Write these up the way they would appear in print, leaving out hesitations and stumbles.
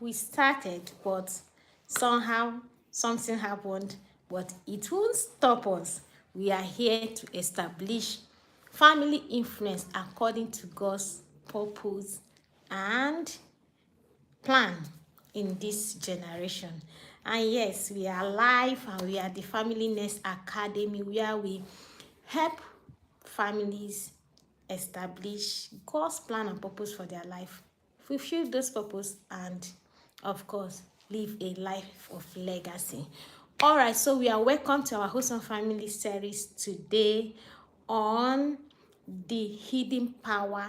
we started, but somehow something happened, but it won't stop us. We are here to establish family influence according to God's purpose and plan in this generation. And yes, we are live and we are the Family Nest Academy, where we help families establish God's plan and purpose for their life, fulfill those purpose, and of course live a life of legacy. All right, so we are welcome to our Wholesome Family series today on the hidden power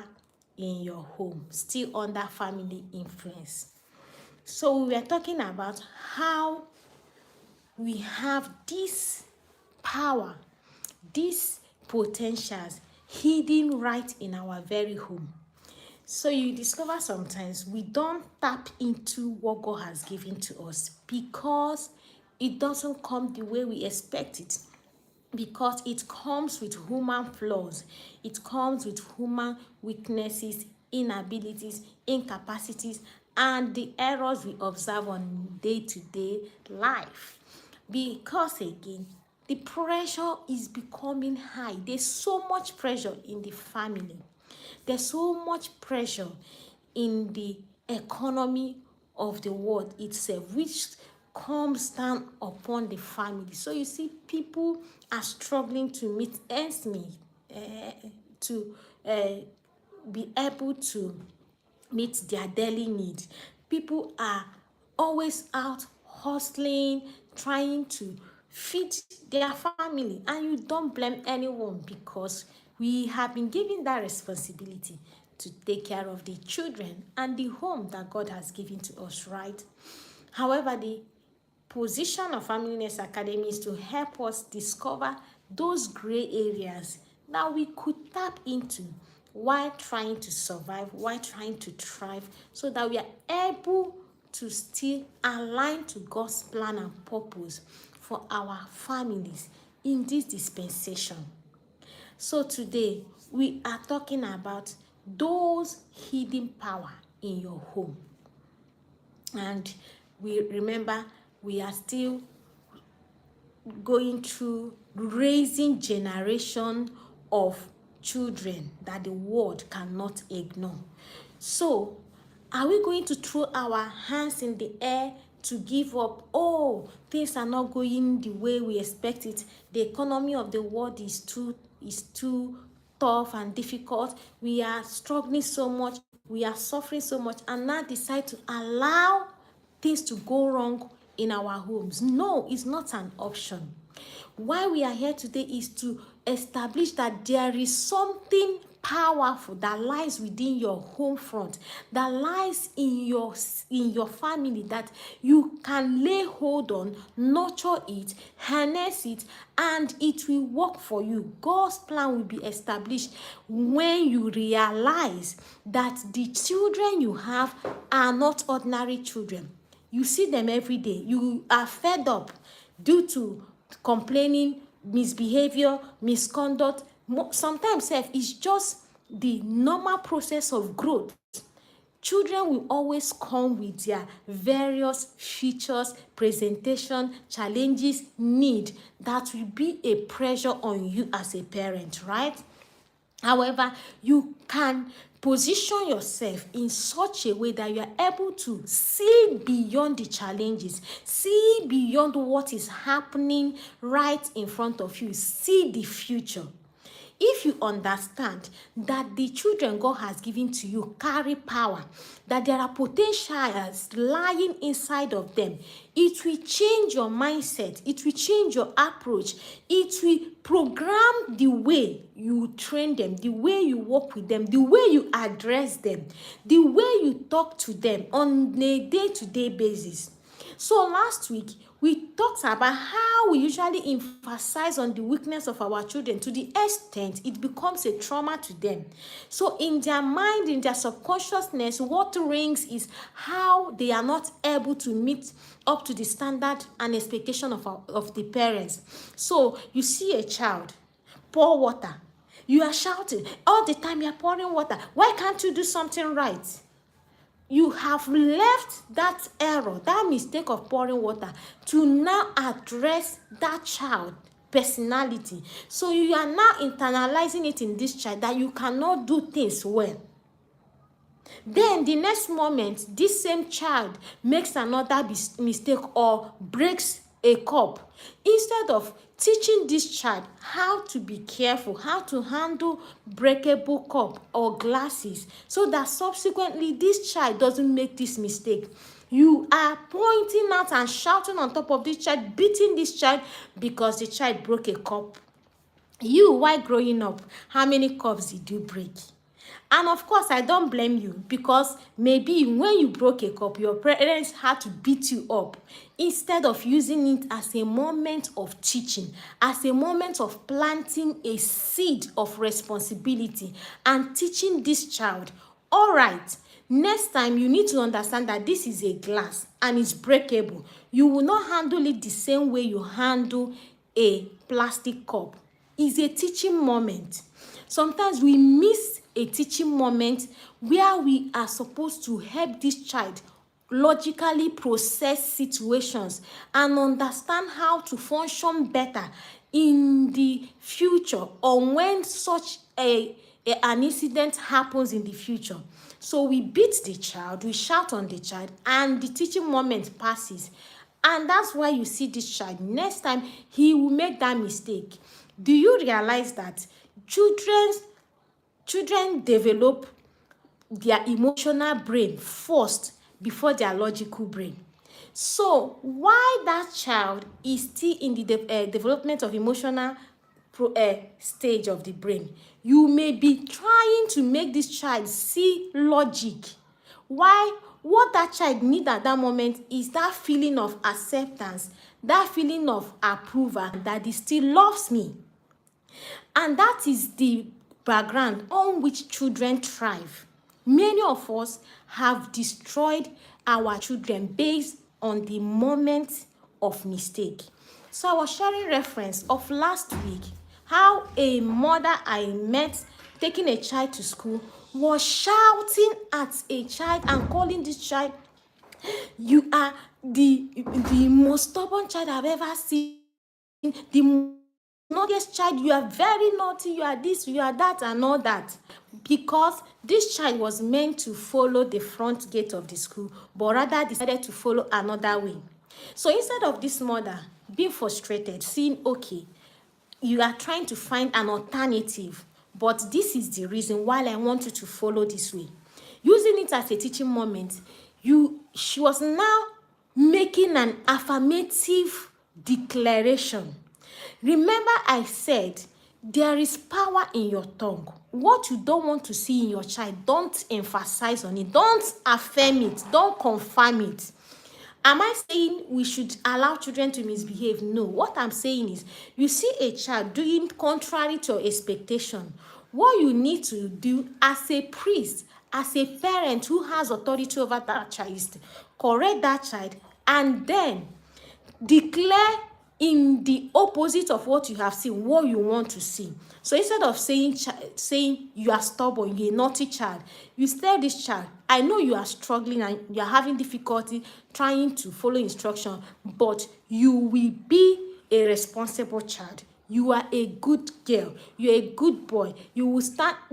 in your home, still under family influence. So we are talking about how we have this power, these potentials hidden right in our very home. So you discover sometimes we don't tap into what God has given to us because it doesn't come the way we expect it, because it comes with human flaws, it comes with human weaknesses, inabilities, incapacities, and the errors we observe on day-to-day life. Because again, the pressure is becoming high. There's so much pressure in the family. There's so much pressure in the economy of the world itself, which comes down upon the family. So you see, people are struggling to meet ends meet, to be able to meet their daily needs. People are always out hustling, trying to feed their family, and you don't blame anyone because we have been given that responsibility to take care of the children and the home that God has given to us, right? However, the position of Familyness Academy is to help us discover those gray areas that we could tap into while trying to survive, while trying to thrive, so that we are able to still align to God's plan and purpose for our families in this dispensation. So today we are talking about those hidden power in your home. And we remember we are still going through raising generation of children that the world cannot ignore. So are we going to throw our hands in the air to give up? Oh, things are not going the way we expect it. The economy of the world is too tough and difficult. We are struggling so much, we are suffering so much, and now decide to allow things to go wrong in our homes. No, it's not an option. Why we are here today is to establish that there is something powerful that lies within your home front, that lies in your family, that you can lay hold on, nurture it, harness it, and it will work for you. God's plan will be established when you realize that the children you have are not ordinary children. You see them every day. You are fed up due to complaining, misbehavior, misconduct. Sometimes it's just the normal process of growth. Children will always come with their various features, presentation, challenges, need that will be a pressure on you as a parent, right? However, you can position yourself in such a way that you are able to see beyond the challenges, see beyond what is happening right in front of you, see the future. If you understand that the children God has given to you carry power, that there are potentials lying inside of them, it will change your mindset, it will change your approach, it will program the way you train them, the way you work with them, the way you address them, the way you talk to them on a day-to-day basis. So last week, we talked about how we usually emphasize on the weakness of our children to the extent it becomes a trauma to them. So in their mind, in their subconsciousness, what rings is how they are not able to meet up to the standard and expectation of the parents. So you see a child pour water, you are shouting all the time, you are pouring water. Why can't you do something right? you have left that error, that mistake of pouring water, to now address that child personality. So you are now internalizing it in this child that you cannot do things well. Then the next moment, this same child makes another mistake or breaks a cup. Instead of teaching this child how to be careful, how to handle breakable cup or glasses, so that subsequently this child doesn't make this mistake, you are pointing out and shouting on top of this child, beating this child because the child broke a cup. You, while growing up, how many cups did you break? And of course, I don't blame you, because maybe when you broke a cup, your parents had to beat you up instead of using it as a moment of teaching, as a moment of planting a seed of responsibility and teaching this child, all right, next time you need to understand that this is a glass and it's breakable. You will not handle it the same way you handle a plastic cup. It's a teaching moment. Sometimes we miss a teaching moment where we are supposed to help this child logically process situations and understand how to function better in the future, or when such an incident happens in the future. So we beat the child, we shout on the child, and the teaching moment passes. And that's why you see this child, next time he will make that mistake. Do you realize that children develop their emotional brain first before their logical brain? So while that child is still in the development of emotional stage of the brain, you may be trying to make this child see logic. Why? What that child needs at that moment is that feeling of acceptance, that feeling of approval, that he still loves me. And that is the background on which children thrive. Many of us have destroyed our children based on the moment of mistake. So I was sharing reference of last week how a mother I met taking a child to school was shouting at a child and calling this child, "You are the most stubborn child I've ever seen, the naughtiest child, you are very naughty, you are this, you are that," and all that. Because this child was meant to follow the front gate of the school, but rather decided to follow another way. So instead of this mother being frustrated, seeing, okay, you are trying to find an alternative, but this is the reason why I want you to follow this way, using it as a teaching moment, she was now making an affirmative declaration. Remember, I said there is power in your tongue. What you don't want to see in your child, don't emphasize on it, don't affirm it, don't confirm it. Am I saying we should allow children to misbehave? No. What I'm saying is, you see a child doing contrary to your expectation, what you need to do as a priest, as a parent who has authority over that child, is to correct that child and then declare in the opposite of what you have seen, what you want to see. So instead of saying you are stubborn, you're a naughty child, you tell this child, I know you are struggling and you are having difficulty trying to follow instruction, but you will be a responsible child. You are a good girl. You're a good boy. You will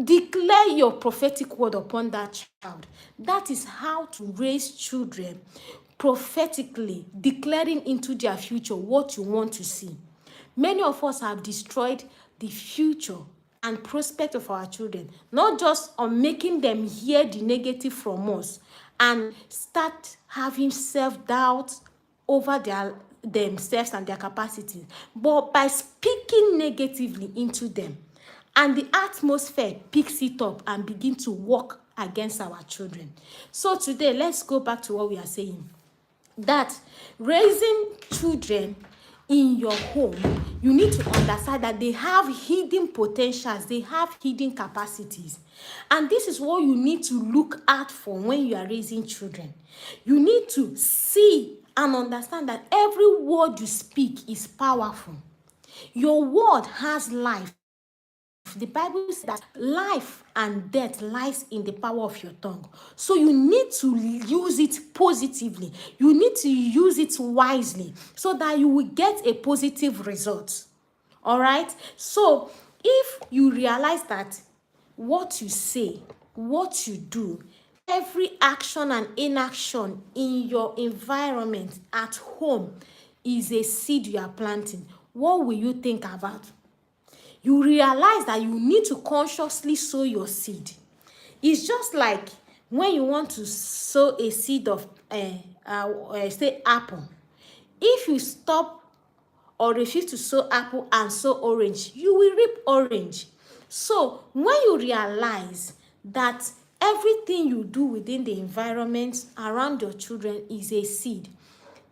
declare your prophetic word upon that child. That is how to raise children prophetically, declaring into their future what you want to see. Many of us have destroyed the future and prospect of our children, not just on making them hear the negative from us and start having self-doubt over themselves and their capacities, but by speaking negatively into them. And the atmosphere picks it up and begin to work against our children. So today, let's go back to what we are saying. That raising children in your home, you need to understand that they have hidden potentials, they have hidden capacities. And this is what you need to look out for when you are raising children. You need to see and understand that every word you speak is powerful. Your word has life. The Bible says that life and death lies in the power of your tongue. So you need to use it positively. You need to use it wisely so that you will get a positive result. All right? So if you realize that what you say, what you do, every action and inaction in your environment at home is a seed you are planting, what will you think about? You realize that you need to consciously sow your seed. It's just like when you want to sow a seed of say apple. If you stop or refuse to sow apple and sow orange, you will reap orange. So when you realize that everything you do within the environment around your children is a seed,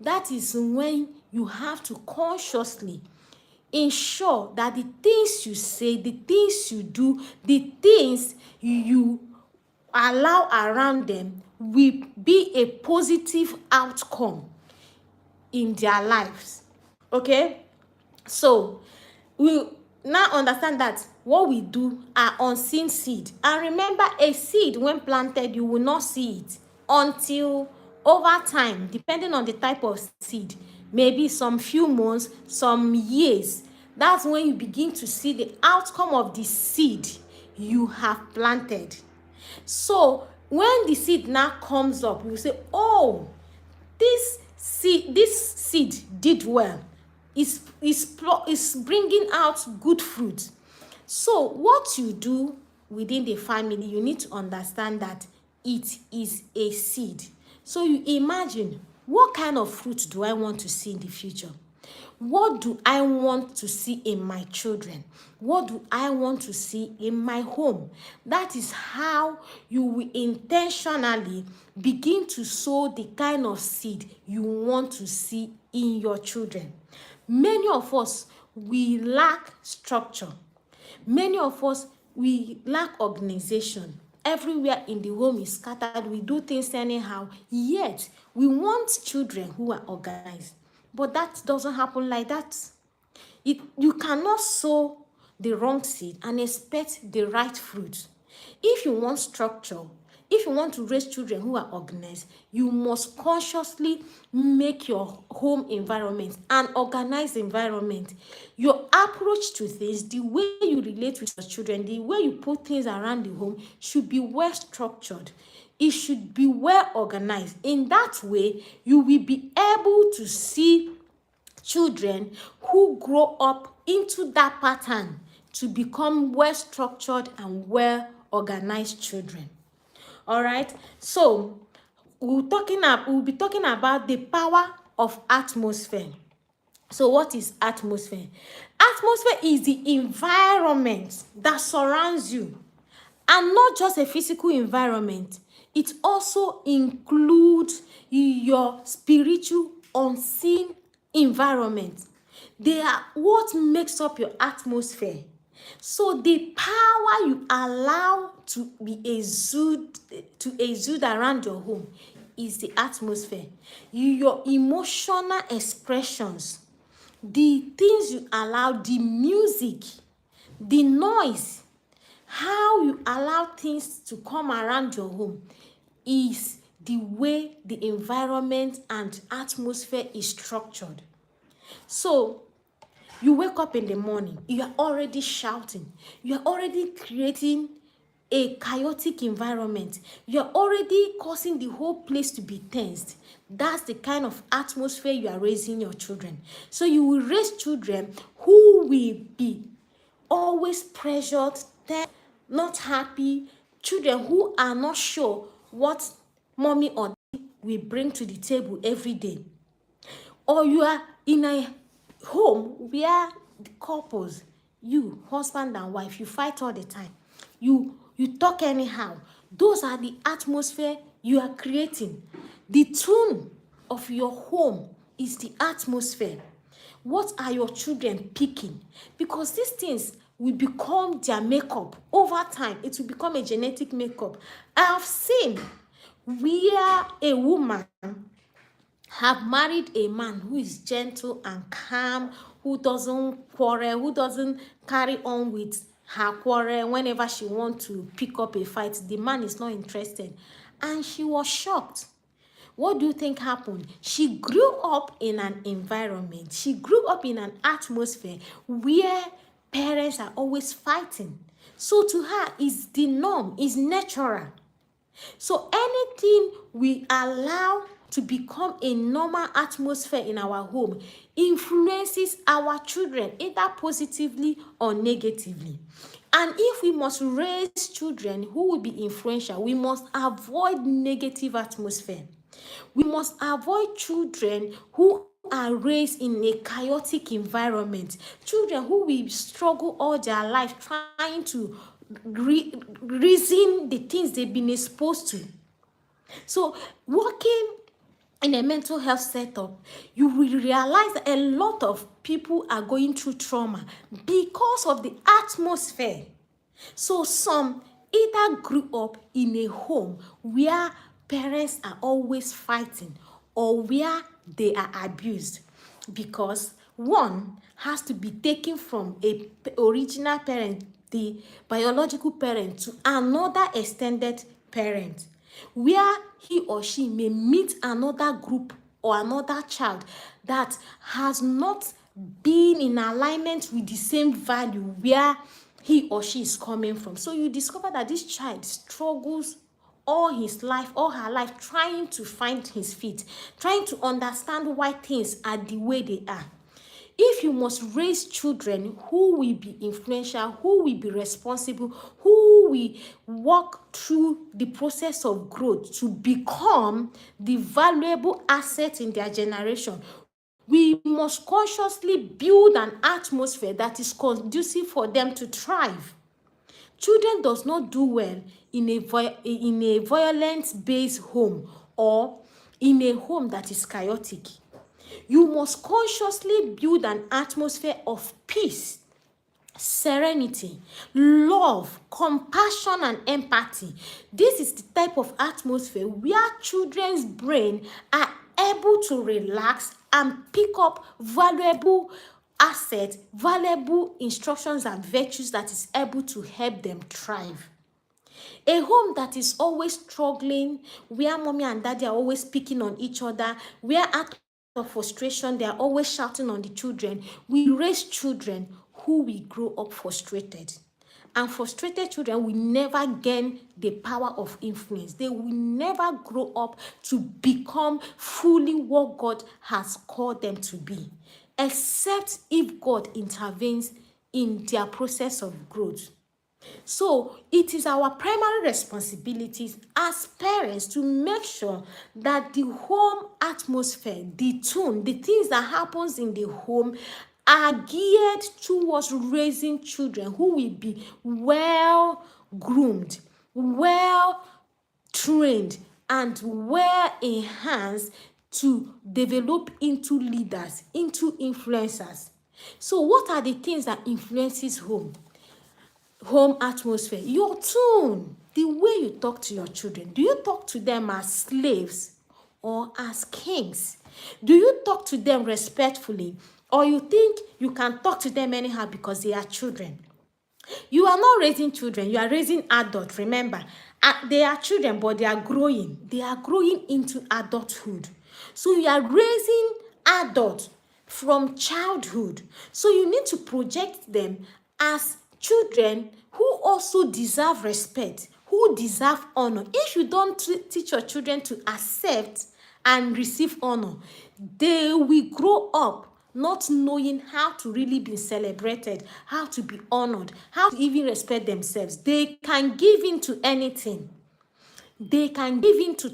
that is when you have to consciously ensure that the things you say, the things you do, the things you allow around them will be a positive outcome in their lives. Okay? So we now understand that what we do are unseen seed. And remember, a seed when planted, you will not see it until over time, depending on the type of seed, maybe some few months, some years. That's when you begin to see the outcome of the seed you have planted. So when the seed now comes up, you say, oh, this seed did well. Is bringing out good fruit. So what you do within the family, you need to understand that it is a seed. So you imagine, what kind of fruit do I want to see in the future? What do I want to see in my children? What do I want to see in my home? That is how you will intentionally begin to sow the kind of seed you want to see in your children. Many of us, we lack structure. Many of us, we lack organization. Everywhere in the home is scattered. We do things anyhow. Yet, we want children who are organized. But that doesn't happen like that. You cannot sow the wrong seed and expect the right fruit. If you want structure, if you want to raise children who are organized, you must consciously make your home environment an organized environment. Your approach to things, the way you relate with your children, the way you put things around the home should be well structured. It should be well organized. In that way, you will be able to see children who grow up into that pattern to become well structured and well organized children. All right, so we'll be talking about the power of atmosphere. So what is atmosphere? Atmosphere is the environment that surrounds you, and not just a physical environment. It also includes your spiritual unseen environment. They are what makes up your atmosphere. So the power you allow to exude around your home is the atmosphere. Your emotional expressions, the things you allow, the music, the noise, how you allow things to come around your home is the way the environment and atmosphere is structured. So you wake up in the morning, you are already shouting, you are already creating a chaotic environment, you are already causing the whole place to be tensed. That's the kind of atmosphere you are raising your children. So you will raise children who will be always pressured, not happy, children who are not sure what mommy or daddy will bring to the table every day. Or you are in a home where the couples, you, husband and wife, you fight all the time. You talk anyhow. Those are the atmosphere you are creating. The tune of your home is the atmosphere. What are your children picking? Because these things will become their makeup. Over time, it will become a genetic makeup. I have seen where a woman have married a man who is gentle and calm, who doesn't quarrel, who doesn't carry on with her quarrel. Whenever she wants to pick up a fight, the man is not interested. And she was shocked. What do you think happened? She grew up in an environment, she grew up in an atmosphere where parents are always fighting. So to her, it's the norm, it's natural. So anything we allow to become a normal atmosphere in our home influences our children either positively or negatively. And if we must raise children who will be influential, we must avoid negative atmosphere. We must avoid children who are raised in a chaotic environment, children who will struggle all their life trying to reason the things they've been exposed to. So working in a mental health setup, you will realize that a lot of people are going through trauma because of the atmosphere. So some either grew up in a home where parents are always fighting or where they are abused, because one has to be taken from a original parent, the biological parent, to another extended parent, where he or she may meet another group or another child that has not been in alignment with the same value where he or she is coming from. So you discover that this child struggles all his life, all her life, trying to find his feet, trying to understand why things are the way they are. If you must raise children who will be influential, who will be responsible, who will walk through the process of growth to become the valuable asset in their generation, we must consciously build an atmosphere that is conducive for them to thrive. Children does not do well in a violence-based home or in a home that is chaotic. You must consciously build an atmosphere of peace, serenity, love, compassion, and empathy. This is the type of atmosphere where children's brain are able to relax and pick up valuable assets, valuable instructions and virtues that is able to help them thrive. A home that is always struggling, where mommy and daddy are always picking on each other, where out of frustration they are always shouting on the children, we raise children who will grow up frustrated. And frustrated children will never gain the power of influence. They will never grow up to become fully what God has called them to be, except if God intervenes in their process of growth. So it is our primary responsibilities as parents to make sure that the home atmosphere, the tone, the things that happens in the home are geared towards raising children who will be well groomed, well trained, and well enhanced to develop into leaders, into influencers. So what are the things that influences home atmosphere? Your tone, the way you talk to your children. Do you talk to them as slaves or as kings? Do you talk to them respectfully, or you think you can talk to them anyhow because they are children? You are not raising children, you are raising adults. Remember, they are children, but they are growing into adulthood. So you are raising adults from childhood. So you need to project them as children who also deserve respect, who deserve honor. If you don't teach your children to accept and receive honor, they will grow up not knowing how to really be celebrated, how to be honored, how to even respect themselves. They can give in to anything. They can give in to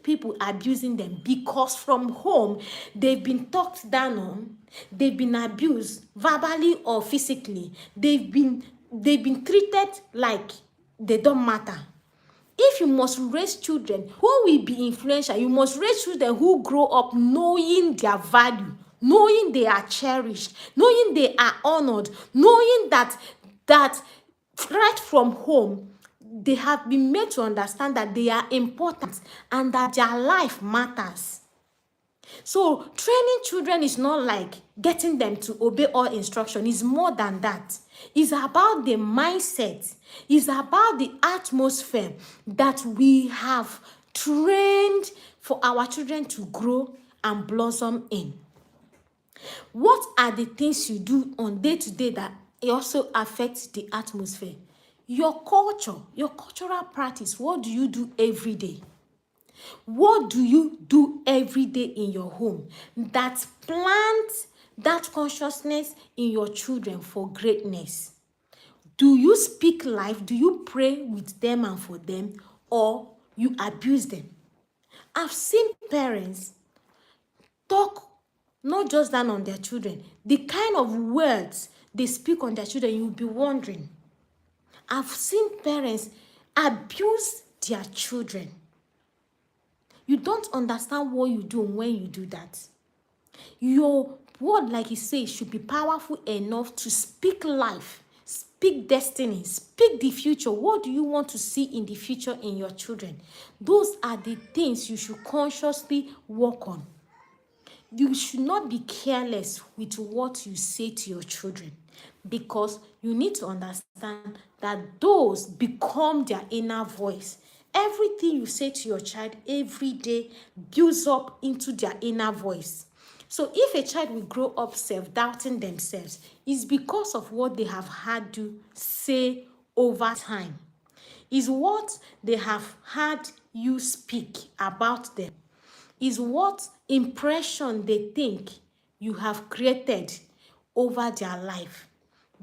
people abusing them because from home they've been talked down on, they've been abused verbally or physically. They've been treated like they don't matter. If you must raise children who will be influential, you must raise children who grow up knowing their value, knowing they are cherished, knowing they are honored, knowing that right from home they have been made to understand that they are important and that their life matters. So training children is not like getting them to obey all instruction. It's more than that. It's about the mindset. It's about the atmosphere that we have trained for our children to grow and blossom in. What are the things you do on day-to-day that also affects the atmosphere? Your culture, your cultural practice. What do you do every day? What do you do every day in your home that plants that consciousness in your children for greatness? Do you speak life? Do you pray with them and for them, or you abuse them? I've seen parents talk not just down on their children, the kind of words they speak on their children, you'll be wondering. I've seen parents abuse their children. You don't understand what you do when you do that. Your word, like you say, should be powerful enough to speak life, speak destiny, speak the future. What do you want to see in the future in your children? Those are the things you should consciously work on. You should not be careless with what you say to your children, because you need to understand that those become their inner voice. Everything you say to your child every day builds up into their inner voice. So if a child will grow up self-doubting themselves, it's because of what they have had to say over time. It's what they have had you speak about them. Is what impression they think you have created over their life.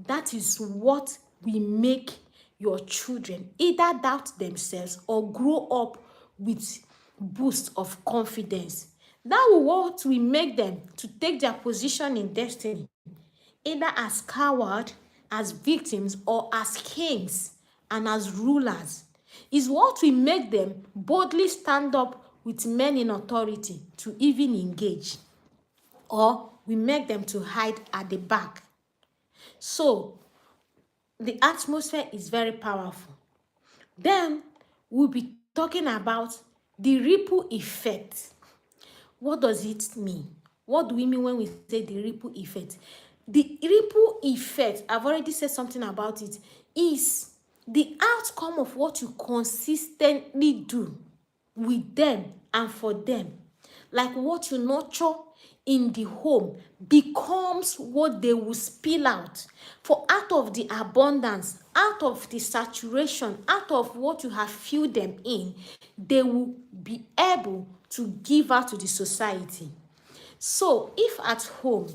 That is what will make your children either doubt themselves or grow up with boost of confidence. That will what will make them to take their position in destiny, either as cowards, as victims, or as kings and as rulers. Is what will make them boldly stand up with men in authority to even engage, or we make them to hide at the back. So the atmosphere is very powerful. Then we'll be talking about the ripple effect. What does it mean? What do we mean when we say the ripple effect? The ripple effect, I've already said something about it, is the outcome of what you consistently do with them and for them. Like what you nurture in the home becomes what they will spill out. For out of the abundance, out of the saturation, out of what you have filled them in, they will be able to give out to the society. So if at home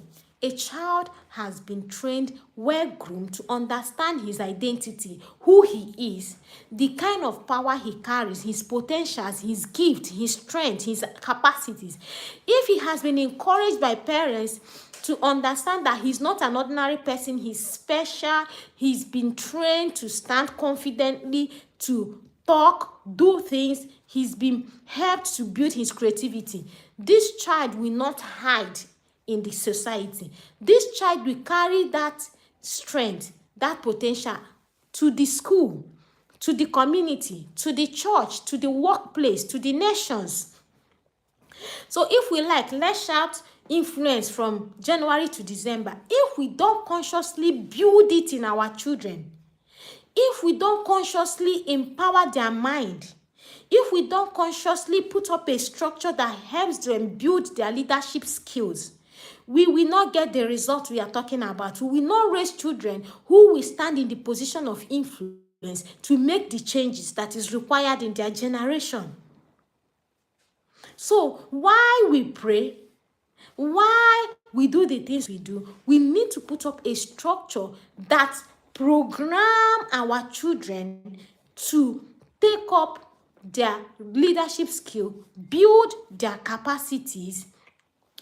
a child has been trained, well groomed to understand his identity, who he is, the kind of power he carries, his potentials, his gift, his strength, his capacities, if he has been encouraged by parents to understand that he's not an ordinary person, he's special, he's been trained to stand confidently, to talk, do things, he's been helped to build his creativity, this child will not hide in the society. This child will carry that strength, that potential to the school, to the community, to the church, to the workplace, to the nations. So if we let's shout influence from January to December. If we don't consciously build it in our children, if we don't consciously empower their mind, if we don't consciously put up a structure that helps them build their leadership skills, we will not get the result we are talking about. We will not raise children who will stand in the position of influence to make the changes that is required in their generation. So why we pray, why we do the things we do, we need to put up a structure that program our children to take up their leadership skill, build their capacities,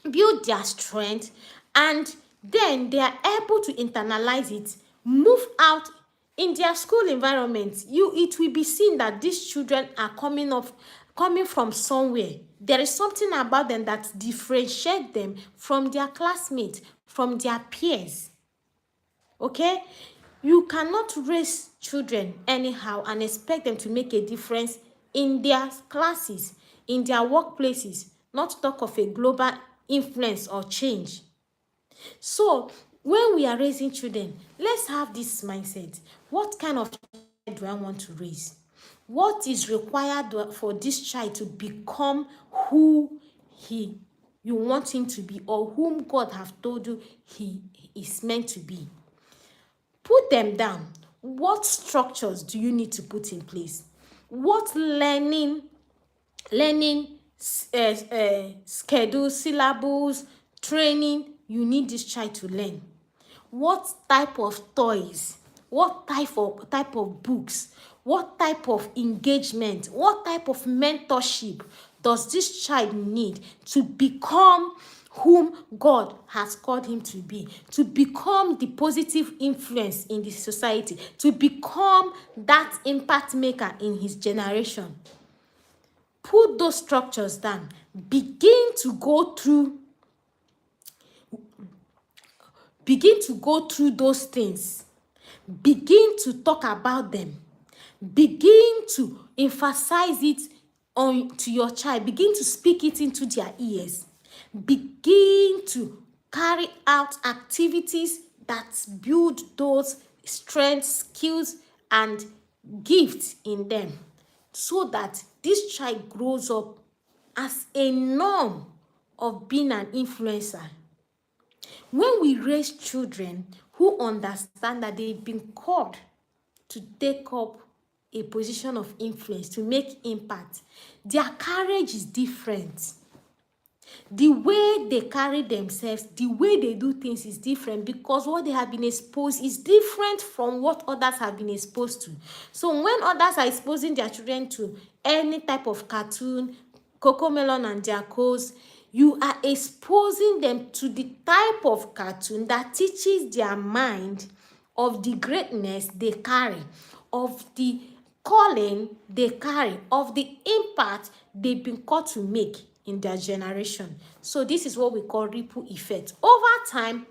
build their strength, and then they are able to internalize it, move out in their school environment. It will be seen that these children are coming from somewhere. There is something about them that differentiates them from their classmates, from their peers. Okay? You cannot raise children anyhow and expect them to make a difference in their classes, in their workplaces, not to talk of a global influence or change. So when we are raising children, let's have this mindset. What kind of child do I want to raise? What is required for this child to become who you want him to be, or whom God have told you he is meant to be? Put them down. What structures do you need to put in place? What learning schedule, syllables, training you need this child to learn? What type of toys, what type of books, what type of engagement, what type of mentorship does this child need to become whom God has called him to be, to become the positive influence in the society, to become that impact maker in his generation? Put those structures down. Begin to go through those things. Begin to talk about them. Begin to emphasize it to your child. Begin to speak it into their ears. Begin to carry out activities that build those strengths, skills, and gifts in them, so that this child grows up as a norm of being an influencer. When we raise children who understand that they've been called to take up a position of influence, to make impact, their courage is different. The way they carry themselves, the way they do things is different, because what they have been exposed is different from what others have been exposed to. So when others are exposing their children to any type of cartoon, Cocomelon and their co's, you are exposing them to the type of cartoon that teaches their mind of the greatness they carry, of the calling they carry, of the impact they've been called to make in their generation. So this is what we call ripple effect. Over time,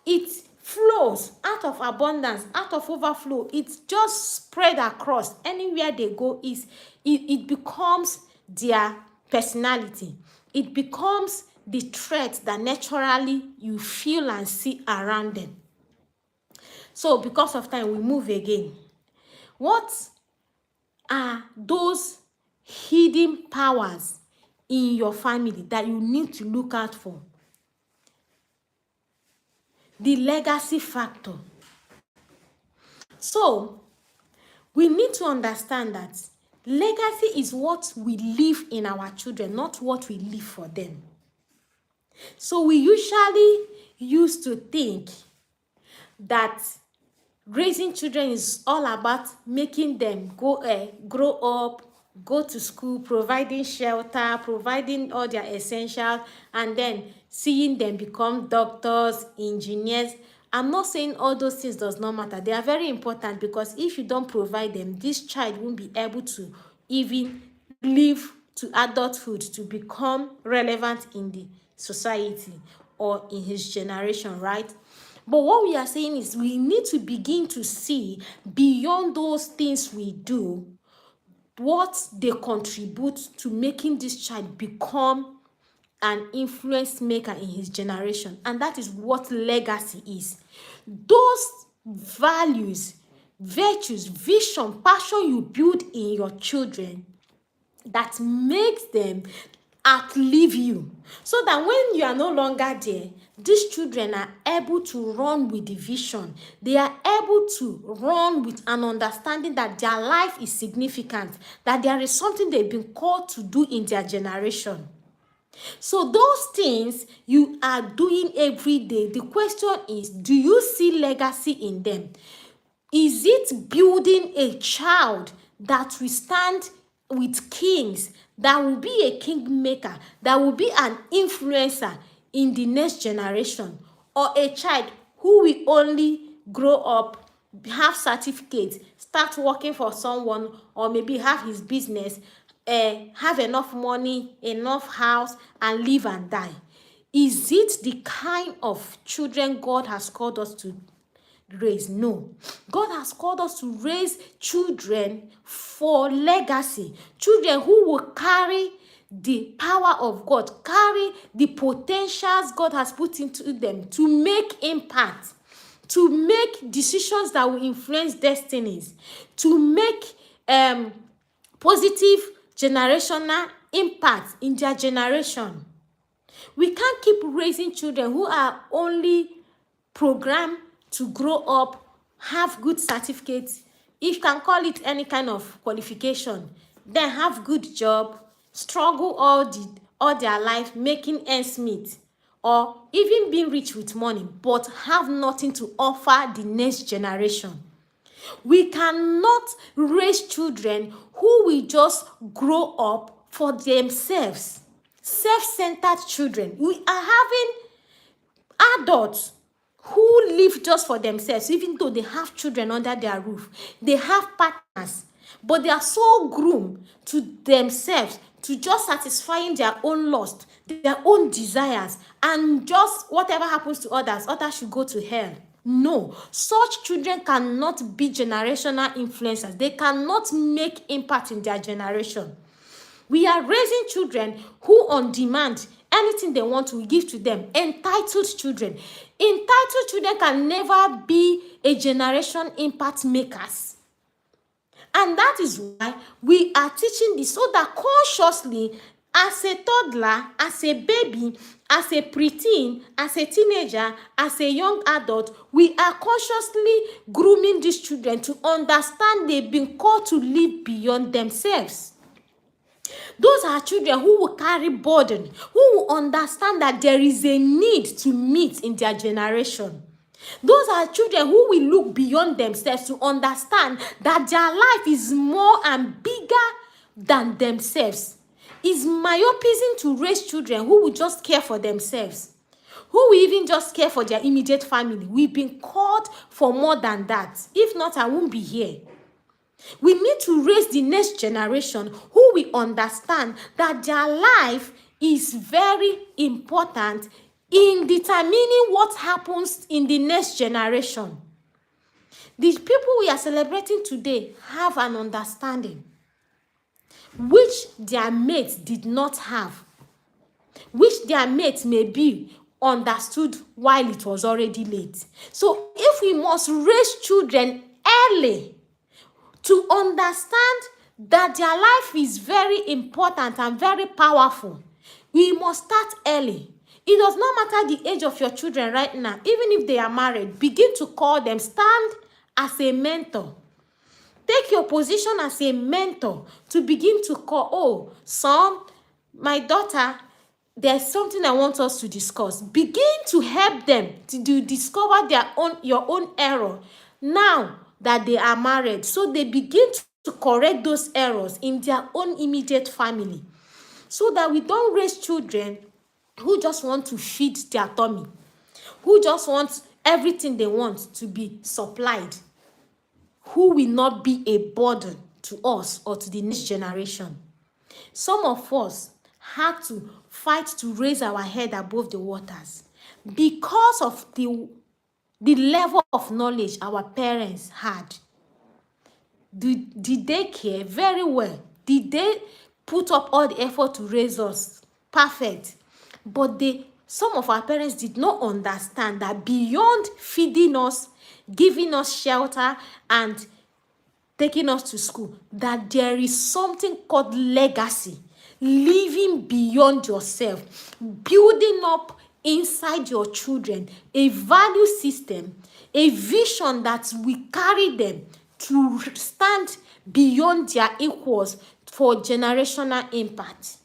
it flows out of abundance, out of overflow. It's just spread across. Anywhere they go, it becomes their personality. It becomes the threat that naturally you feel and see around them. So because of time, we move again. What are those hidden powers in your family that you need to look out for? The legacy factor. So we need to understand that legacy is what we leave in our children, not what we leave for them. So we usually used to think that raising children is all about making them grow up, go to school, providing shelter, providing all their essentials, and then seeing them become doctors, engineers. I'm not saying all those things does not matter. They are very important, because if you don't provide them, this child won't be able to even live to adulthood to become relevant in the society or in his generation, right? But what we are saying is we need to begin to see beyond those things we do, what they contribute to making this child become an influence maker in his generation. And that is what legacy is. Those values, virtues, vision, passion you build in your children that makes them outlive you, so that when you are no longer there, these children are able to run with the vision. They are able to run with an understanding that their life is significant, that there is something they've been called to do in their generation. So those things you are doing every day, the question is, do you see legacy in them? Is it building a child that will stand with kings, that will be a kingmaker, that will be an influencer in the next generation? Or a child who will only grow up, have certificates, start working for someone, or maybe have his business, have enough money, enough house, and live and die? Is it the kind of children God has called us to raise? No. God has called us to raise children for legacy, children who will carry the power of God, carry the potentials God has put into them to make impact, to make decisions that will influence destinies, to make positive generational impact in their generation. We can't keep raising children who are only programmed to grow up, have good certificates, if you can call it any kind of qualification, then have good job, struggle all their life making ends meet, or even being rich with money, but have nothing to offer the next generation. We cannot raise children who will just grow up for themselves. Self-centered children. We are having adults who live just for themselves, even though they have children under their roof. They have partners, but they are so groomed to themselves, to just satisfying their own lust, their own desires, and just whatever happens to others should go to hell. No, such children cannot be generational influencers. They cannot make impact in their generation. We are raising children who on demand, anything they want to give to them. Entitled children. Entitled children can never be a generation impact makers. And that is why we are teaching this, so that consciously, as a toddler, as a baby, as a preteen, as a teenager, as a young adult, we are consciously grooming these children to understand they've been called to live beyond themselves. Those are children who will carry burden, who will understand that there is a need to meet in their generation. Those are children who will look beyond themselves to understand that their life is more and bigger than themselves. It's myopism to raise children who will just care for themselves, who will even just care for their immediate family. We've been called for more than that. If not, I won't be here. We need to raise the next generation who will understand that their life is very important in determining what happens in the next generation. The people we are celebrating today have an understanding which their mates did not have, which their mates may be understood while it was already late. So if we must raise children early to understand that their life is very important and very powerful, we must start early. It does not matter the age of your children right now. Even if they are married, begin to call them. Stand as a mentor. Take your position as a mentor to begin to call, oh, son, my daughter, there's something I want us to discuss. Begin to help them to discover your own error now that they are married. So they begin to correct those errors in their own immediate family, so that we don't raise children who just want to feed their tummy, who just want everything they want to be supplied, who will not be a burden to us or to the next generation. Some of us had to fight to raise our head above the waters because of the level of knowledge our parents had. Did they care? Very well. Did they put up all the effort to raise us? Perfect. But some of our parents did not understand that beyond feeding us, giving us shelter, and taking us to school, that there is something called legacy, living beyond yourself, building up inside your children a value system, a vision that will carry them to stand beyond their equals for generational impact.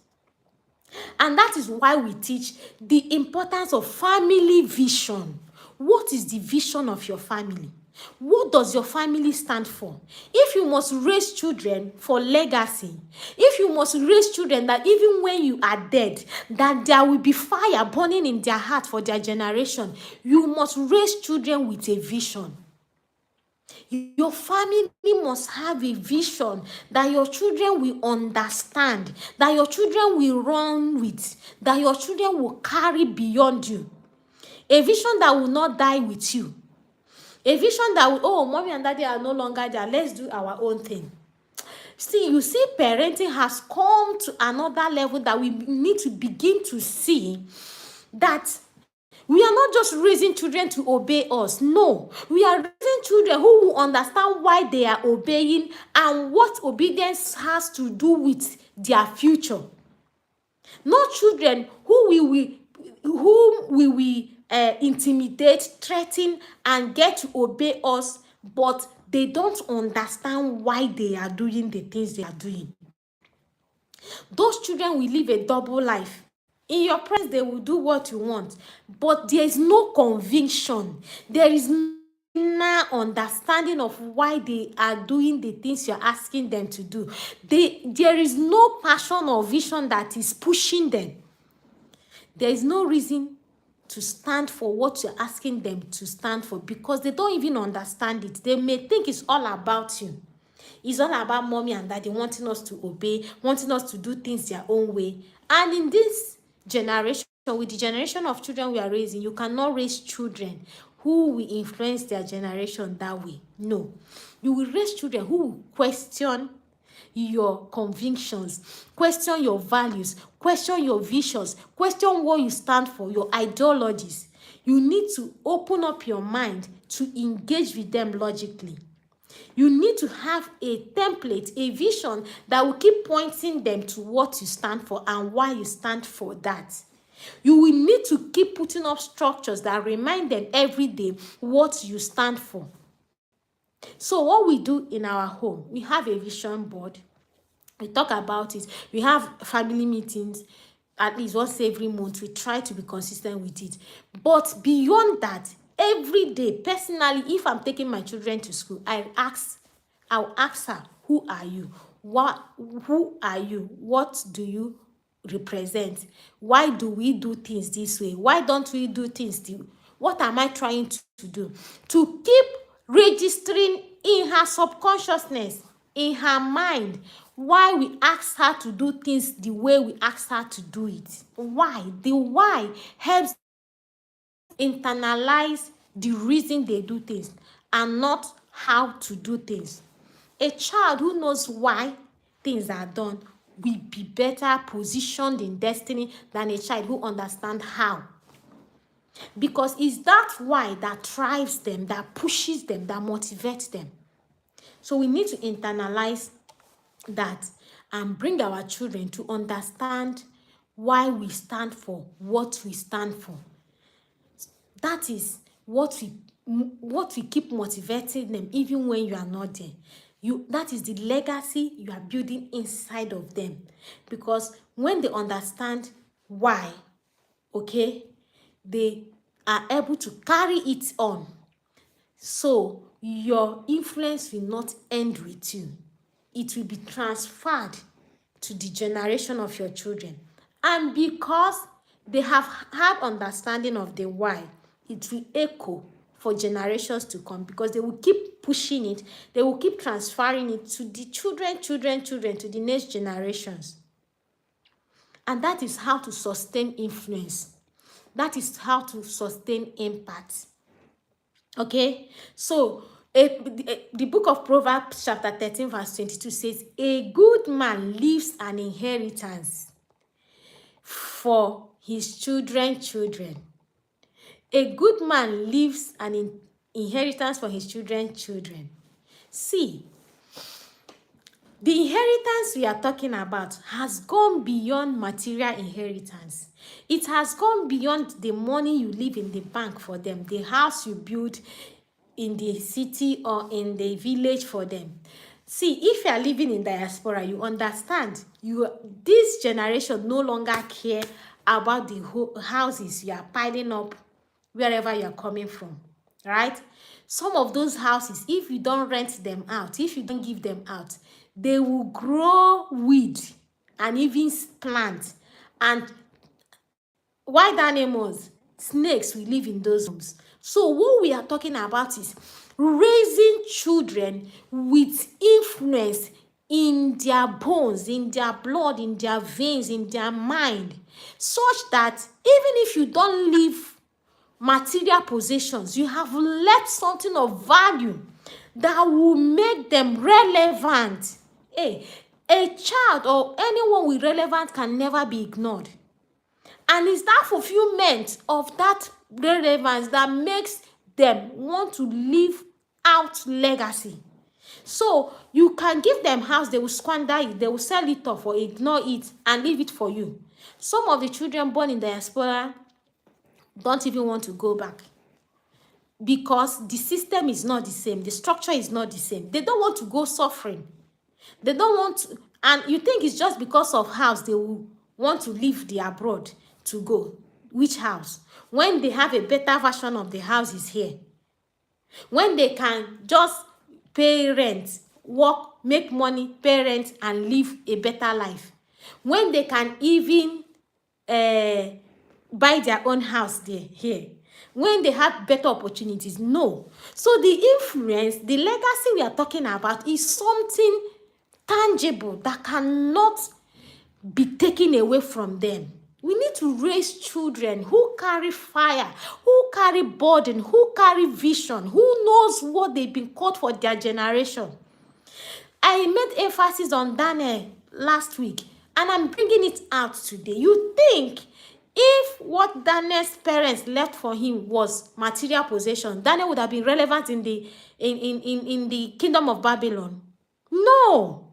And that is why we teach the importance of family vision. What is the vision of your family? What does your family stand for? If you must raise children for legacy, if you must raise children that even when you are dead, that there will be fire burning in their heart for their generation, you must raise children with a vision. Your family must have a vision that your children will understand, that your children will run with, that your children will carry beyond you. A vision that will not die with you. A vision that will, oh, mommy and daddy are no longer there, let's do our own thing. See, you see, parenting has come to another level that we need to begin to see that we are not just raising children to obey us. No, we are raising children who will understand why they are obeying and what obedience has to do with their future. Not children whom we will intimidate, threaten, and get to obey us, but they don't understand why they are doing the things they are doing. Those children will live a double life. In your presence, they will do what you want, but there is no conviction. There is no understanding of why they are doing the things you're asking them to do. There is no passion or vision that is pushing them. There is no reason to stand for what you're asking them to stand for, because they don't even understand it. They may think it's all about you. It's all about mommy and daddy wanting us to obey, wanting us to do things their own way. And in this generation, with the generation of children we are raising, you cannot raise children who will influence their generation that way. No. You will raise children who will question your convictions, question your values, question your visions, question what you stand for, your ideologies. You need to open up your mind to engage with them logically. You need to have a template, a vision that will keep pointing them to what you stand for and why you stand for that. You will need to keep putting up structures that remind them every day what you stand for. So what we do in our home, we have a vision board. We talk about it. We have family meetings at least once every month. We try to be consistent with it. But beyond that, every day, personally, if I'm taking my children to school, I'll ask her, who are you? Who are you? What do you represent? Why do we do things this way? Why don't we do things this way? What am I trying to do? To keep registering in her subconsciousness, in her mind, why we ask her to do things the way we ask her to do it. Why? The why helps internalize the reason they do things and not how to do things. A child who knows why things are done will be better positioned in destiny than a child who understands how. Because it's that why that drives them, that pushes them, that motivates them. So we need to internalize that and bring our children to understand why we stand for what we stand for. That is what we keep motivating them even when you are not there. That is the legacy you are building inside of them. Because when they understand why, okay, they are able to carry it on. So your influence will not end with you. It will be transferred to the generation of your children. And because they have had understanding of the why, it will echo for generations to come, because they will keep pushing it. They will keep transferring it to the children, to the next generations. And that is how to sustain influence. That is how to sustain impact. Okay? So, the book of Proverbs chapter 13 verse 22 says, a good man leaves an inheritance for his children. A good man leaves an inheritance for his children. See, the inheritance we are talking about has gone beyond material inheritance. It has gone beyond the money you leave in the bank for them, the house you build in the city or in the village for them. See, if you are living in diaspora, you understand. This generation no longer care about the houses you are piling up wherever you are coming from, right? Some of those houses, if you don't rent them out, if you don't give them out, they will grow weed and even plant. And wild animals, snakes will live in those homes. So what we are talking about is raising children with influence in their bones, in their blood, in their veins, in their mind, such that even if you don't leave material possessions, you have left something of value that will make them relevant A child or anyone with relevance can never be ignored. And it's that fulfillment of that relevance that makes them want to live out legacy. So you can give them house, they will squander it, they will sell it off or ignore it and leave it for you. Some of the children born in the diaspora don't even want to go back because the system is not the same, the structure is not the same. They don't want to go suffering. They don't want to, and you think it's just because of house they will want to leave the abroad to go. Which house? When they have a better version of the house is here. When they can just pay rent, work, make money, pay rent, and live a better life. When they can even buy their own house there, here. When they have better opportunities, no. So the influence, the legacy we are talking about is something tangible that cannot be taken away from them. We need to raise children who carry fire, who carry burden, who carry vision, who knows what they've been called for their generation. I made emphasis on Daniel last week, and I'm bringing it out today. You think if what Daniel's parents left for him was material possession, Daniel would have been relevant in the kingdom of Babylon? No.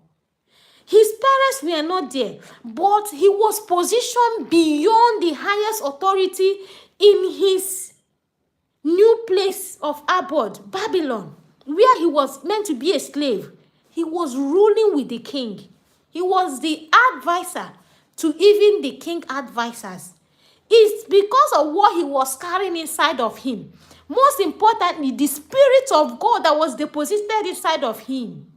His parents were not there, but he was positioned beyond the highest authority in his new place of abode, Babylon, where he was meant to be a slave. He was ruling with the king. He was the advisor to even the king advisors. It's because of what he was carrying inside of him. Most importantly, the Spirit of God that was deposited inside of him.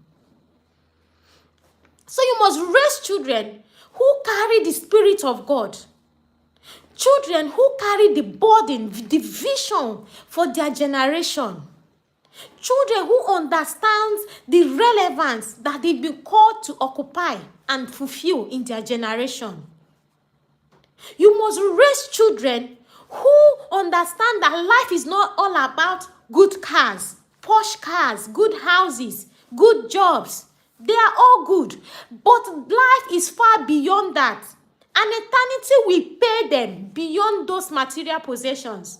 So you must raise children who carry the Spirit of God. Children who carry the burden, the vision for their generation. Children who understand the relevance that they've been called to occupy and fulfill in their generation. You must raise children who understand that life is not all about good cars, posh cars, good houses, good jobs. They are all good, but life is far beyond that. And eternity will pay them beyond those material possessions.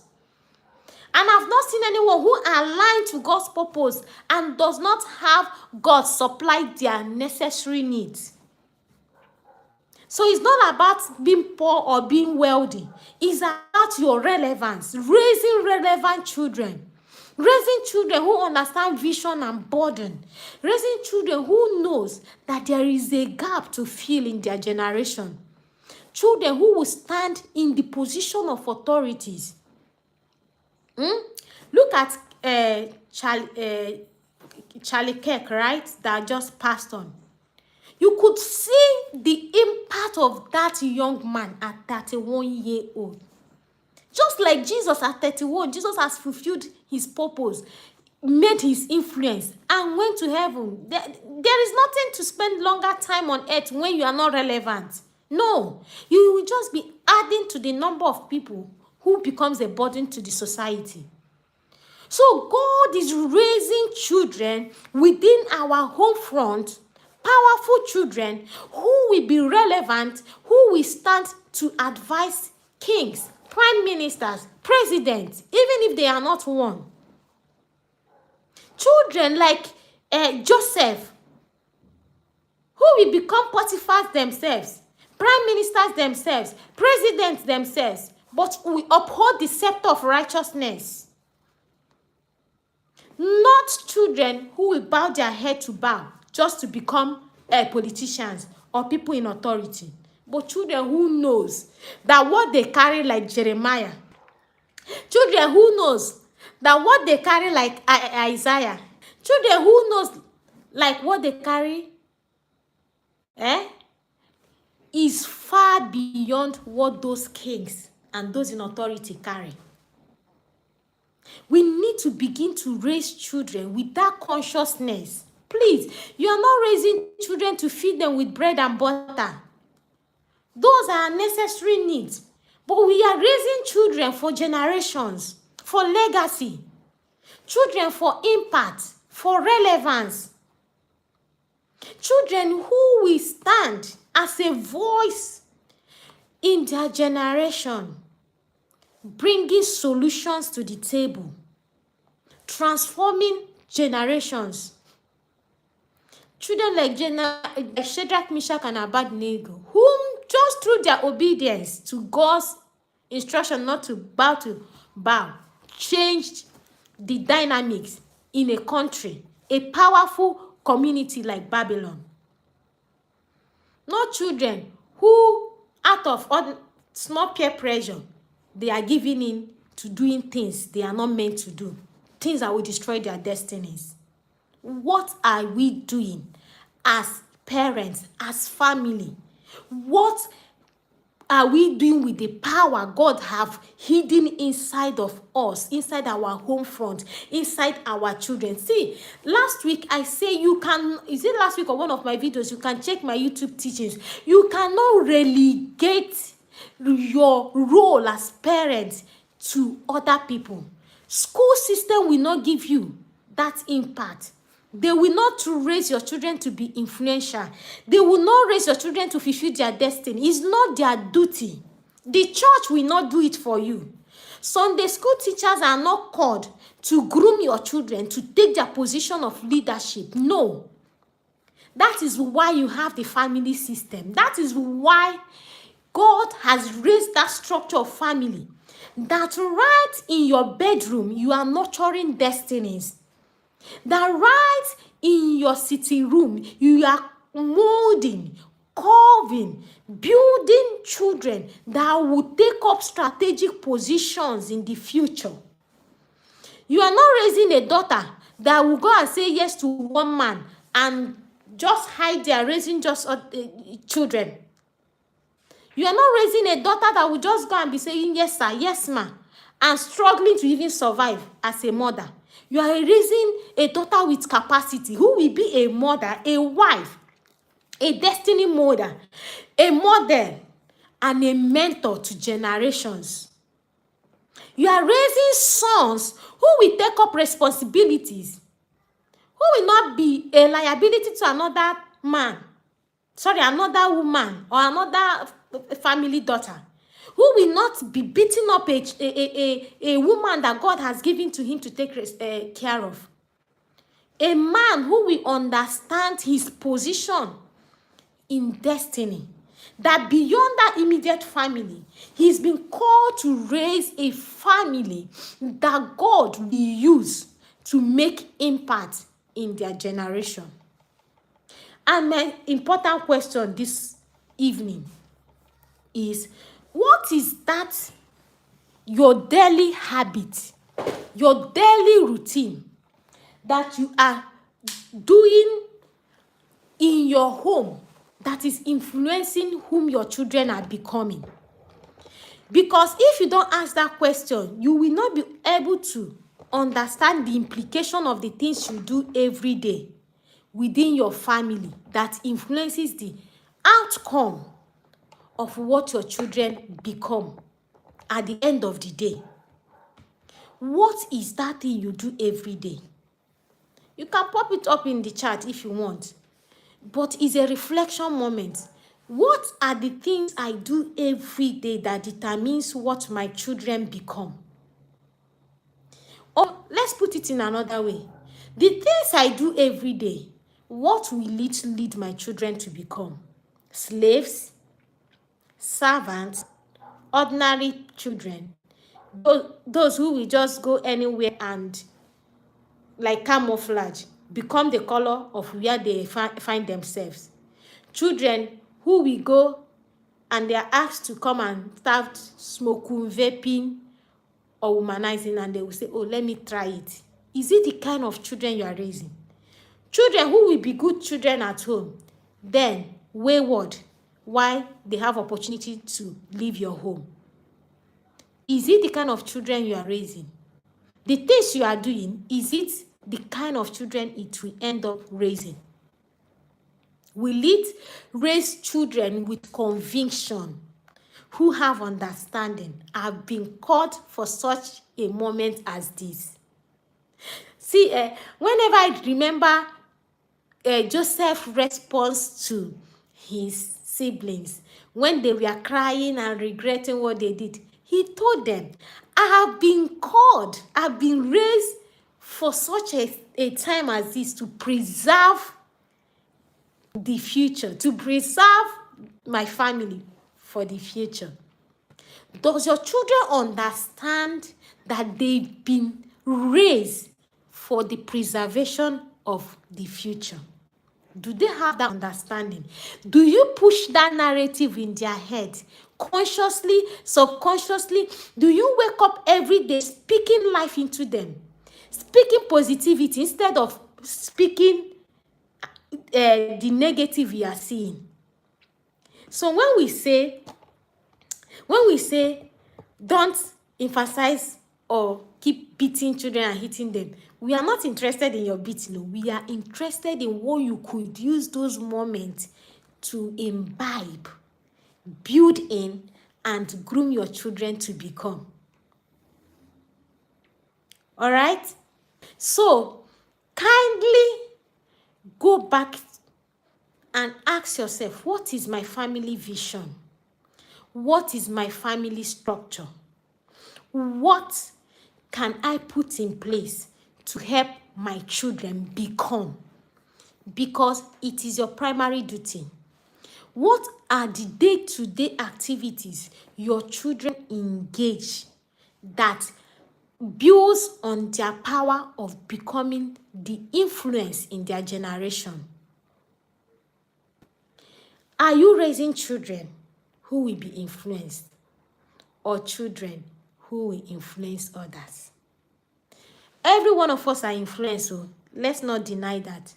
And I've not seen anyone who aligns to God's purpose and does not have God supply their necessary needs. So it's not about being poor or being wealthy. It's about your relevance, raising relevant children. Raising children who understand vision and burden. Raising children who knows that there is a gap to fill in their generation. Children who will stand in the position of authorities. Look at Charlie Kirk, right? That just passed on. You could see the impact of that young man at 31 years old. Just like Jesus at 31, Jesus has fulfilled his purpose, made his influence, and went to heaven. There is nothing to spend longer time on earth when you are not relevant. No, you will just be adding to the number of people who becomes a burden to the society. So God is raising children within our home front, powerful children who will be relevant, who will stand to advise kings, prime ministers, presidents, even if they are not one. Children like Joseph, who will become Potiphar's themselves, prime ministers themselves, presidents themselves, but we uphold the scepter of righteousness. Not children who will bow their head to bow just to become politicians or people in authority, but children who knows that what they carry like Jeremiah, children who knows that what they carry like Isaiah, children who knows like what they carry is far beyond what those kings and those in authority carry. We need to begin to raise children with that consciousness. Please, you are not raising children to feed them with bread and butter. Those are necessary needs. But we are raising children for generations, for legacy. Children for impact, for relevance. Children who will stand as a voice in their generation, bringing solutions to the table, transforming generations. Children like Shadrach, Meshach, and Abednego, whom just through their obedience to God's instruction not to bow, changed the dynamics in a country, a powerful community like Babylon. Not children who, out of small peer pressure, they are giving in to doing things they are not meant to do, things that will destroy their destinies. What are we doing as parents, as family? What are we doing with the power God have hidden inside of us, inside our home front, inside our children? See, last week I say you can, is it last week or one of my videos, you can check my YouTube teachings. You cannot relegate your role as parents to other people. School system will not give you that impact. They will not raise your children to be influential. They will not raise your children to fulfill their destiny. It's not their duty. The church will not do it for you. Sunday school teachers are not called to groom your children to take their position of leadership. No. That is why you have the family system. That is why God has raised that structure of family. That right in your bedroom, you are nurturing destinies. That right in your sitting room, you are molding, carving, building children that will take up strategic positions in the future. You are not raising a daughter that will go and say yes to one man and just hide there, raising just children. You are not raising a daughter that will just go and be saying yes sir, yes ma, and struggling to even survive as a mother. You are raising a daughter with capacity who will be a mother, a wife, a destiny molder, a model, and a mentor to generations. You are raising sons who will take up responsibilities, who will not be a liability to another man, another woman or another family daughter, who will not be beating up a woman that God has given to him to take care of. A man who will understand his position in destiny. That beyond that immediate family, he's been called to raise a family that God will use to make impact in their generation. And my important question this evening is, what is that your daily habit, your daily routine that you are doing in your home that is influencing whom your children are becoming? Because if you don't ask that question, you will not be able to understand the implication of the things you do every day within your family that influences the outcome of what your children become at the end of the day. What is that thing you do every day? You can pop it up in the chat if you want, but it's a reflection moment. What are the things I do every day that determines what my children become? Or let's put it in another way. The things I do every day, what will it lead my children to become? Slaves, servants, ordinary children, those who will just go anywhere and, like camouflage, become the color of where they find themselves. Children who will go and they are asked to come and start smoking, vaping, or womanizing, and they will say, oh, let me try it. Is it the kind of children you are raising? Children who will be good children at home, then wayward while they have opportunity to leave your home. Is it the kind of children you are raising? The things you are doing, is it the kind of children it will end up raising? Will it raise children with conviction, who have understanding, have been called for such a moment as this? See, whenever I remember Joseph's response to his siblings when they were crying and regretting what they did. He told them, I have been called, I've been raised for such a time as this to preserve the future, to preserve my family for the future. Does your children understand that they've been raised for the preservation of the future? Do they have that understanding? Do you push that narrative in their head? Consciously, subconsciously, do you wake up every day speaking life into them? Speaking positivity instead of speaking the negative you are seeing. So when we say don't emphasize or keep beating children and hitting them, we are not interested in your beating. No. We are interested in what you could use those moments to imbibe, build in, and groom your children to become. All right? So kindly go back and ask yourself, what is my family vision? What is my family structure? What can I put in place to help my children become? Because it is your primary duty. What are the day-to-day activities your children engage that builds on their power of becoming the influence in their generation? Are you raising children who will be influenced, or children who will influence others? Every one of us are influenced, so let's not deny that.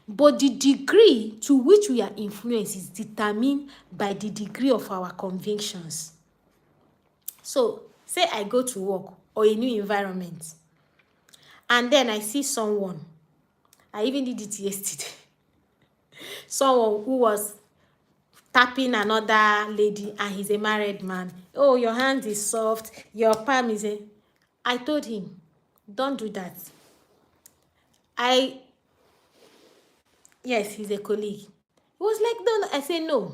But the degree to which we are influenced is determined by the degree of our convictions. So, say I go to work or a new environment, and then I see someone, I even did it yesterday, someone who was tapping another lady and he's a married man. Oh, your hand is soft, your palm is a... I told him, don't do that. Yes, he's a colleague. He was like, don't. I say no.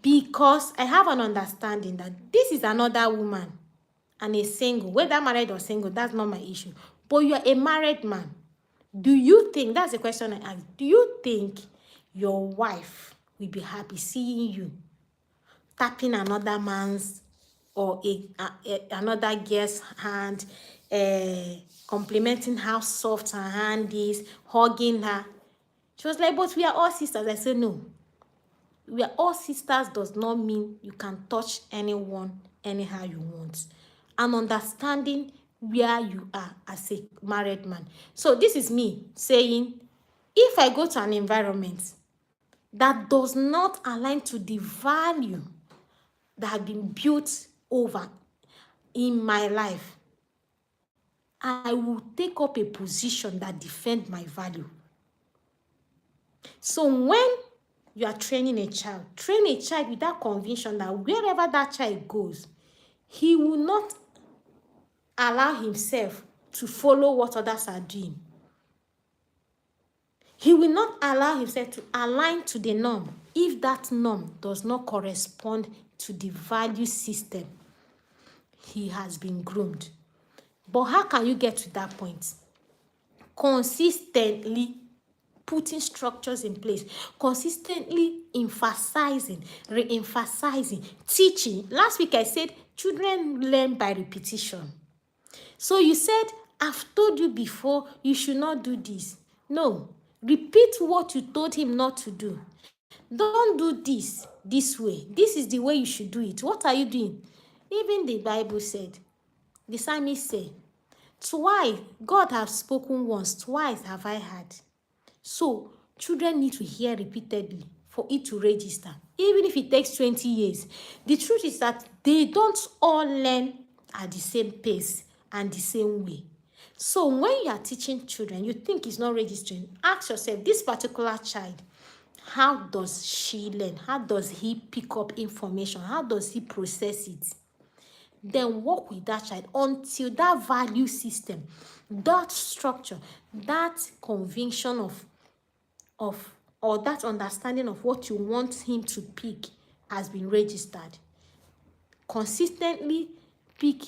Because I have an understanding that this is another woman and a single. Whether married or single, that's not my issue. But you're a married man. Do you think, that's the question I asked, do you think your wife will be happy seeing you tapping another man's or another girl's hand, complimenting how soft her hand is, hugging her? She was like, but we are all sisters. I said, no. We are all sisters does not mean you can touch anyone anyhow you want. And understanding where you are as a married man. So this is me saying, if I go to an environment that does not align to the value that have been built over in my life, I will take up a position that defends my value. So when you are training a child, train a child with that conviction that wherever that child goes, he will not allow himself to follow what others are doing. He will not allow himself to align to the norm if that norm does not correspond to the value system he has been groomed. But how can you get to that point? Consistently putting structures in place, consistently emphasizing, re-emphasizing, teaching. Last week I said children learn by repetition. So you said, I've told you before, you should not do this. No, repeat what you told him not to do. Don't do this way. This is the way you should do it. What are you doing? Even the Bible said, the psalmist said, twice, God has spoken once, twice have I heard. So, children need to hear repeatedly for it to register, even if it takes 20 years. The truth is that they don't all learn at the same pace and the same way. So, when you are teaching children, you think it's not registering, ask yourself, this particular child, how does she learn? How does he pick up information? How does he process it? Then work with that child until that value system, that structure, that conviction of of, or that understanding of what you want him to pick has been registered. Consistently pick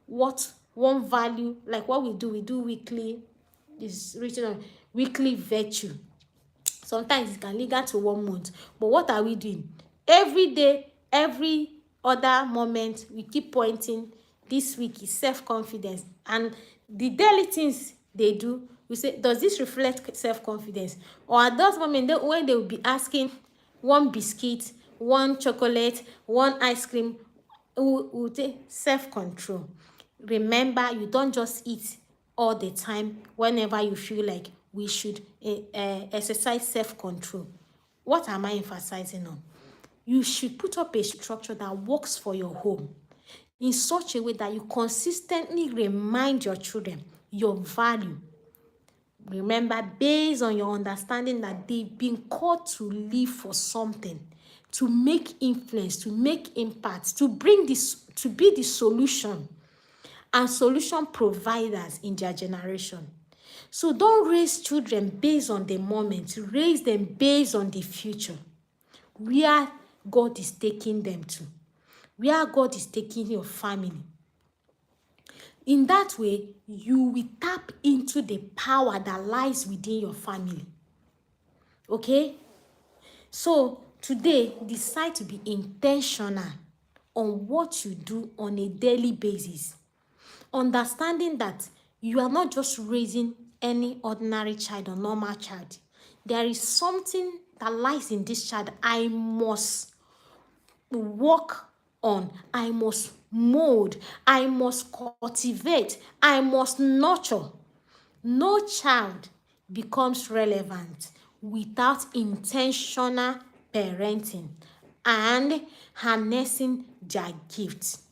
what one value, like what we do weekly, is written on weekly virtue. Sometimes it can linger to 1 month, but what are we doing? Every day, every other moment, we keep pointing, this week is self-confidence, and the daily things they do, we say, does this reflect self-confidence? Or at those moments when they will be asking, one biscuit, one chocolate, one ice cream, we say self-control. Remember, you don't just eat all the time whenever you feel like. We should exercise self-control. What am I emphasizing on? You should put up a structure that works for your home in such a way that you consistently remind your children your value. Remember, based on your understanding that they've been called to live for something, to make influence, to make impact, to bring this, to be the solution and solution providers in their generation. So don't raise children based on the moment, raise them based on the future, where God is taking them to, where God is taking your family. In that way, you will tap into the power that lies within your family. Okay? So today, decide to be intentional on what you do on a daily basis. Understanding that you are not just raising any ordinary child or normal child. There is something that lies in this child I must work on, I must mold, I must cultivate, I must nurture. No child becomes relevant without intentional parenting and harnessing their gifts.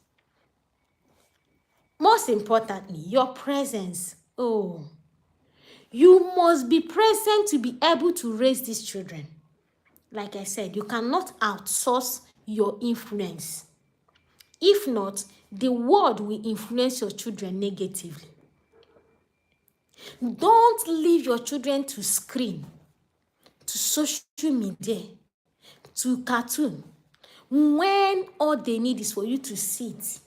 Most importantly, your presence. Oh, you must be present to be able to raise these children. Like I said, you cannot outsource your influence. If not, the world will influence your children negatively. Don't leave your children to screen, to social media, to cartoon, when all they need is for you to sit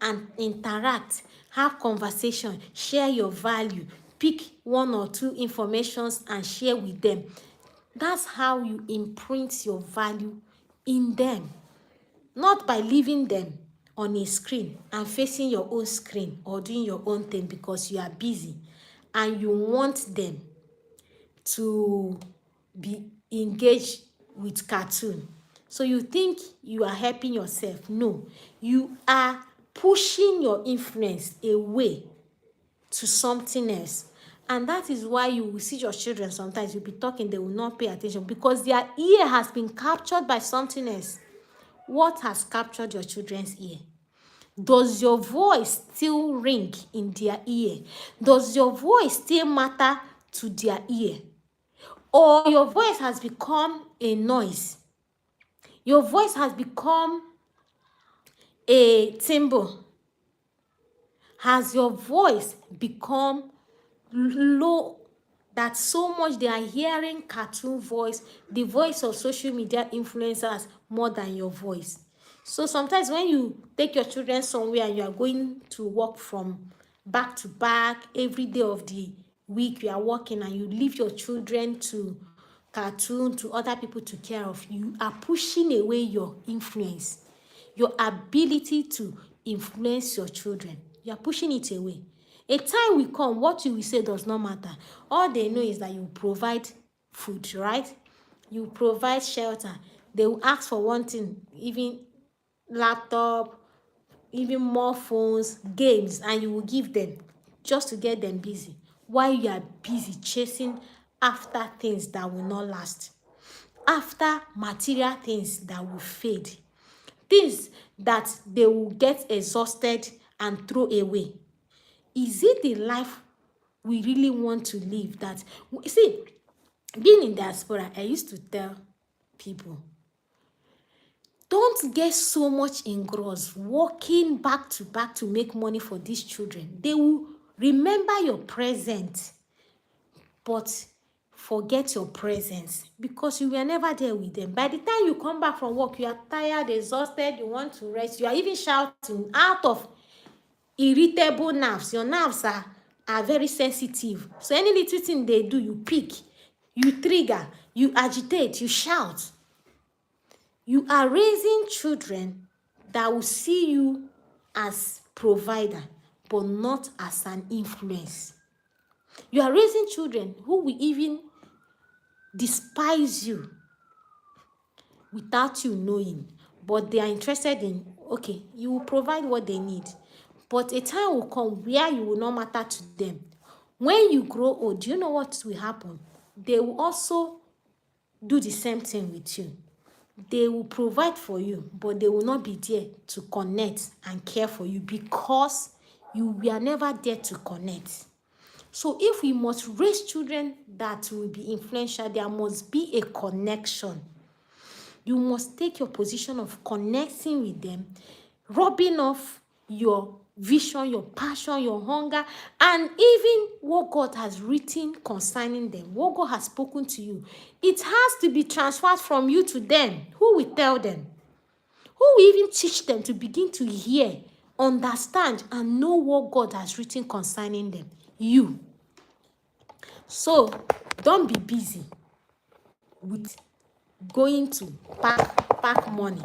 and interact, have conversation, share your value, pick 1 or 2 informations and share with them. That's how you imprint your value in them. Not by leaving them on a screen and facing your own screen or doing your own thing because you are busy and you want them to be engaged with cartoon. So you think you are helping yourself. No, you are pushing your influence away to something else. And that is why you will see your children sometimes, you'll be talking, they will not pay attention because their ear has been captured by something else. What has captured your children's ear? Does your voice still ring in their ear? Does your voice still matter to their ear? Or your voice has become a noise? Your voice has become a timbre? Has your voice become low that so much they are hearing cartoon voice, the voice of social media influencers more than your voice? So sometimes when you take your children somewhere and you are going to work from back to back every day of the week, you are working and you leave your children to cartoon, to other people to care of, you are pushing away your influence, your ability to influence your children. You are pushing it away. A time will come, what you will say does not matter. All they know is that you provide food, right? You provide shelter. They will ask for one thing, even laptop, even more phones, games, and you will give them just to get them busy while you are busy chasing after things that will not last, after material things that will fade, things that they will get exhausted and throw away. Is it the life we really want to live? That, see, being in diaspora, I used to tell people, don't get so much engrossed working back to back to make money for these children. They will remember your present, but forget your presence because you were never there with them. By the time you come back from work, you are tired, exhausted, you want to rest, you are even shouting out of irritable nerves. Your nerves are very sensitive. So any little thing they do, you pick, you trigger, you agitate, you shout. You are raising children that will see you as provider, but not as an influence. You are raising children who will even despise you without you knowing, but they are interested in, okay, you will provide what they need, but a time will come where you will not matter to them. When you grow old, do you know what will happen? They will also do the same thing with you. They will provide for you, but they will not be there to connect and care for you because you were never there to connect. So if we must raise children that will be influential, there must be a connection. You must take your position of connecting with them, rubbing off your vision, your passion, your hunger, and even what God has written concerning them, what God has spoken to you. It has to be transferred from you to them. Who will tell them? Who will even teach them to begin to hear, understand, and know what God has written concerning them? You. So, don't be busy with going to pack money,